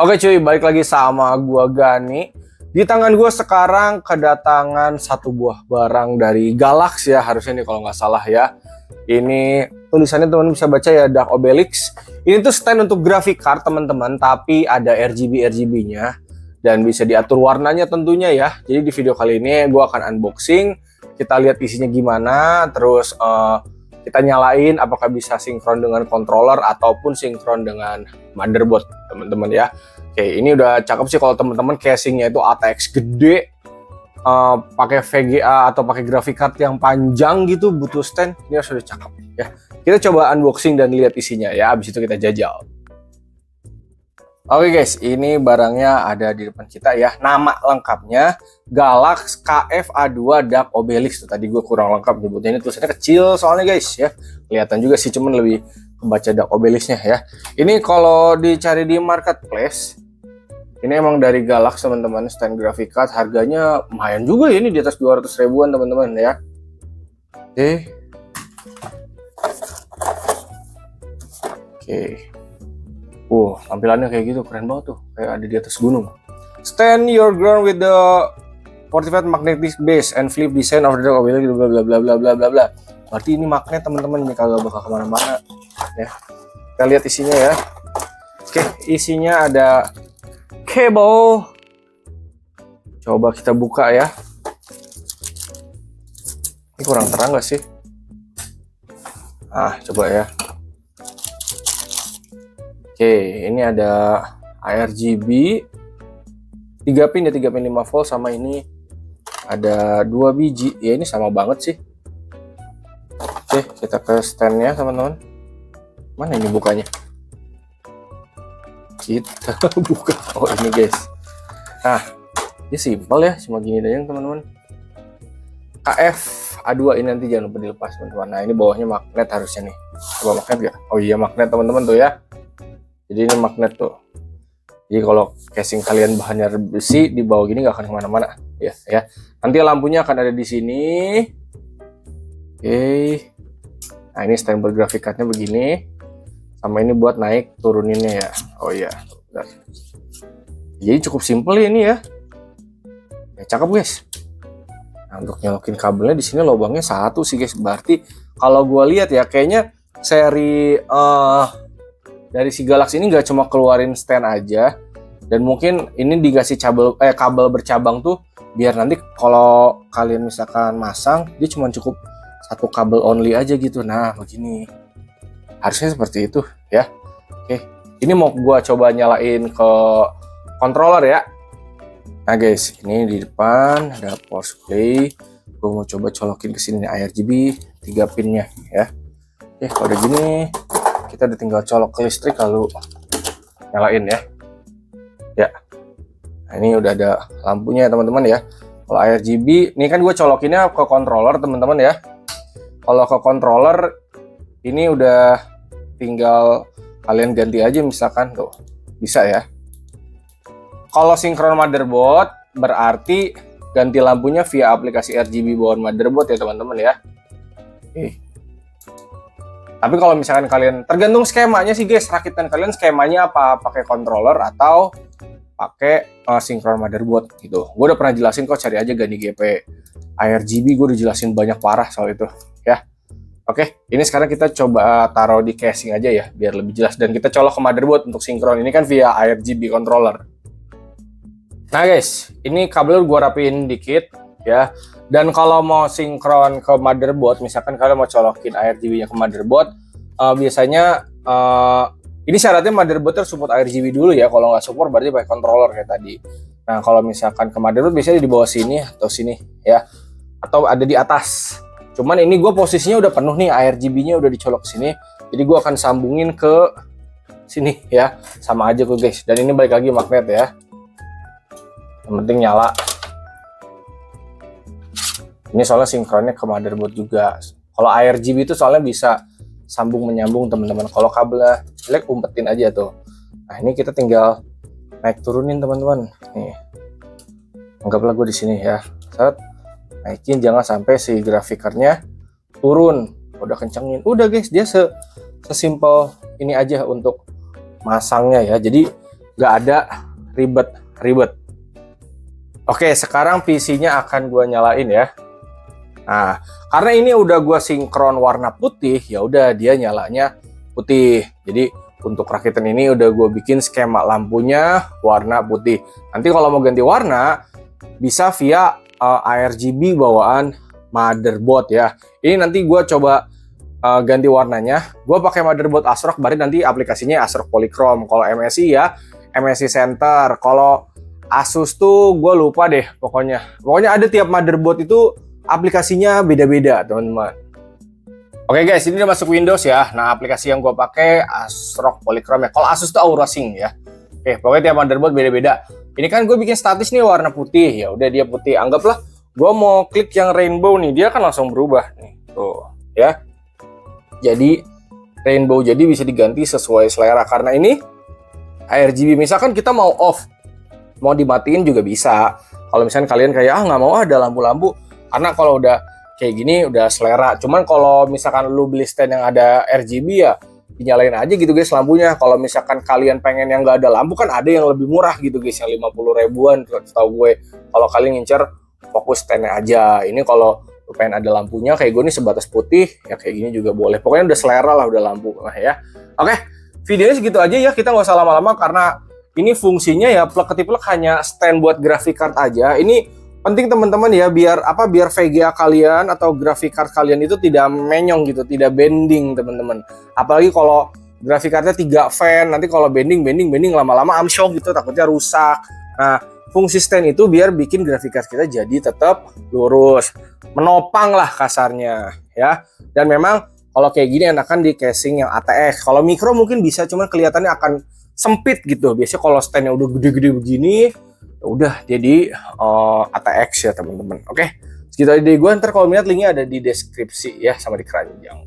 Oke cuy, balik lagi sama gua Gani. Di tangan gua sekarang kedatangan satu buah barang dari Galax ya, harusnya nih kalau nggak salah ya. Ini tulisannya teman bisa baca ya, Dark Obelix. Ini tuh stand untuk graphic card teman-teman, tapi ada RGB-nya dan bisa diatur warnanya tentunya ya. Jadi di video kali ini gua akan unboxing, kita lihat isinya gimana, terus kita nyalain apakah bisa sinkron dengan controller ataupun sinkron dengan motherboard teman-teman ya. Oke, ini udah cakep sih kalau teman-teman casingnya itu ATX gede, pakai VGA atau pakai graphic card yang panjang gitu, butuh stand, ini sudah cakep ya. Kita coba unboxing dan lihat isinya ya, habis itu kita jajal. Oke guys, ini barangnya ada di depan kita ya. Nama lengkapnya Galax KF-A2 Dark Obelix. Tuh, tadi gue kurang lengkap nyebutnya, ini tulisannya kecil soalnya guys ya. Kelihatan juga sih, cuman lebih kebaca Dark Obelixnya ya. Ini kalau dicari di marketplace, ini emang dari Galax teman-teman, stand graphic card. Harganya lumayan juga ya, ini di atas 200 ribuan teman-teman ya. Oke. Tampilannya kayak gitu, keren banget tuh, kayak ada di atas gunung. Stand your ground with the 45 magnetic base and flip design of the Dark Obelix, bla bla bla bla bla bla bla. Berarti ini magnet teman-teman, ini kagak bakal kemana-mana ya. Kita lihat isinya ya. Oke, isinya ada kabel. Coba kita buka ya. Ini kurang terang gak sih? Coba ya. Oke, ini ada ARGB 3 pin ya, 3 pin 5 volt, sama ini ada 2 biji ya, ini sama banget sih. Oke, kita ke standnya teman-teman. Mana ini bukanya? Kita buka. Oh ini guys. Ini simpel ya, cuma gini aja teman-teman. KF-A2 ini nanti jangan lupa dilepas teman-teman. Nah ini bawahnya magnet harusnya nih. Coba magnet gak? Oh iya magnet teman-teman tuh ya. Jadi ini magnet tuh. Jadi kalau casing kalian bahannya besi, di bawah gini nggak akan kemana-mana ya. Nanti lampunya akan ada di sini. Oke. Nah ini stand graphic cardnya begini. Sama ini buat naik turuninnya ya. Oh iya. Bentar. Jadi cukup simple ya ini ya. Cakep guys. Nah, untuk nyolokin kabelnya di sini lubangnya satu sih guys. Berarti kalau gua lihat ya, kayaknya seri dari si Galax ini nggak cuma keluarin stand aja, dan mungkin ini dikasih kabel bercabang tuh biar nanti kalau kalian misalkan masang, dia cuma cukup satu kabel only aja gitu. Nah begini, harusnya seperti itu ya. Oke, ini mau gua coba nyalain ke controller ya. Nah guys, ini di depan ada power supply. Gua mau coba colokin ke sini RGB 3 pinnya ya. Oke, kalau udah gini kita udah tinggal colok ke listrik lalu nyalain ya. Nah, ini udah ada lampunya teman-teman ya. Kalau RGB ini kan gue colokinnya ke controller teman-teman ya. Kalau ke controller ini udah tinggal kalian ganti aja, misalkan tuh bisa ya. Kalau sinkron motherboard berarti ganti lampunya via aplikasi RGB bawaan motherboard ya teman-teman ya. Tapi kalau misalkan kalian, tergantung skemanya sih guys, rakitan kalian skemanya apa, pakai controller atau pakai sinkron motherboard gitu. Gue udah pernah jelasin kok, cari aja Gani GP ARGB, gue udah jelasin banyak parah soal itu ya. Oke, ini sekarang kita coba taruh di casing aja ya, biar lebih jelas, dan kita colok ke motherboard untuk sinkron. Ini kan via ARGB controller. Nah guys, ini kabel gue rapiin dikit ya. Dan kalau mau sinkron ke motherboard, misalkan kalian mau colokin RGB-nya ke motherboard, biasanya ini syaratnya motherboard support RGB dulu ya. Kalau nggak support berarti pakai controller kayak tadi. Nah kalau misalkan ke motherboard biasanya di bawah sini atau sini ya, atau ada di atas. Cuman ini gue posisinya udah penuh nih, RGB-nya udah dicolok ke sini. Jadi gue akan sambungin ke sini ya, sama aja tuh guys. Dan ini balik lagi magnet ya. Yang penting nyala. Ini soalnya sinkronnya ke motherboard juga. Kalau RGB itu soalnya bisa sambung menyambung teman-teman. Kalau kabelnya jelek, umpetin aja tuh. Nah ini kita tinggal naik turunin teman-teman. Nih, anggaplah gue di sini ya. Set, naikin, jangan sampai si grafikernya turun. Udah kencengin. Udah guys, dia sesimpel ini aja untuk masangnya ya. Jadi nggak ada ribet. Oke, sekarang PC-nya akan gue nyalain ya. Nah, karena ini udah gue sinkron warna putih, ya udah dia nyalanya putih. Jadi untuk rakitan ini udah gue bikin skema lampunya warna putih. Nanti kalau mau ganti warna bisa via ARGB bawaan motherboard ya. Ini nanti gue coba ganti warnanya. Gue pakai motherboard ASRock, berarti nanti aplikasinya ASRock Polychrome. Kalau MSI ya MSI Center. Kalau Asus tuh gue lupa deh pokoknya. Pokoknya ada tiap motherboard itu aplikasinya beda-beda teman-teman. Oke guys, ini udah masuk Windows ya. Nah, aplikasi yang gue pakai ASRock Polychrome ya. Kalau Asus tuh AuraSync ya. Oke, pokoknya tiap motherboard beda-beda. Ini kan gue bikin status nih warna putih. Ya udah dia putih. Anggaplah gue mau klik yang rainbow nih, dia kan langsung berubah nih. Tuh, ya. Jadi rainbow, jadi bisa diganti sesuai selera. Karena ini ARGB, misalkan kita mau off, mau dimatiin juga bisa. Kalau misalkan kalian kayak nggak mau ada lampu-lampu, karena kalau udah kayak gini udah selera. Cuman kalau misalkan lu beli stand yang ada RGB ya dinyalain aja gitu guys lampunya. Kalau misalkan kalian pengen yang nggak ada lampu, kan ada yang lebih murah gitu guys, yang 50 ribuan setahu gue. Kalau kalian ngincer fokus standnya aja. Ini kalau lu pengen ada lampunya kayak gue nih sebatas putih ya kayak gini juga boleh. Pokoknya udah selera lah, udah lampu lah ya. Oke, videonya segitu aja ya, kita nggak usah lama-lama karena ini fungsinya ya plek-ketiplek hanya stand buat graphic card aja. Ini penting teman-teman ya, biar VGA kalian atau graphic card kalian itu tidak menyong gitu, tidak bending teman-teman. Apalagi kalau graphic cardnya 3 fan, nanti kalau bending lama-lama amsyong gitu, takutnya rusak. Nah, fungsi stand itu biar bikin graphic card kita jadi tetap lurus, menopang lah kasarnya ya. Dan memang kalau kayak gini enakan di casing yang ATX. Kalau mikro mungkin bisa, cuman kelihatannya akan sempit gitu. Biasanya kalau standnya udah gede-gede begini, udah jadi ATX ya teman-teman. Oke, segitu aja dari gue. Ntar kalau minat linknya ada di deskripsi ya, sama di keranjang.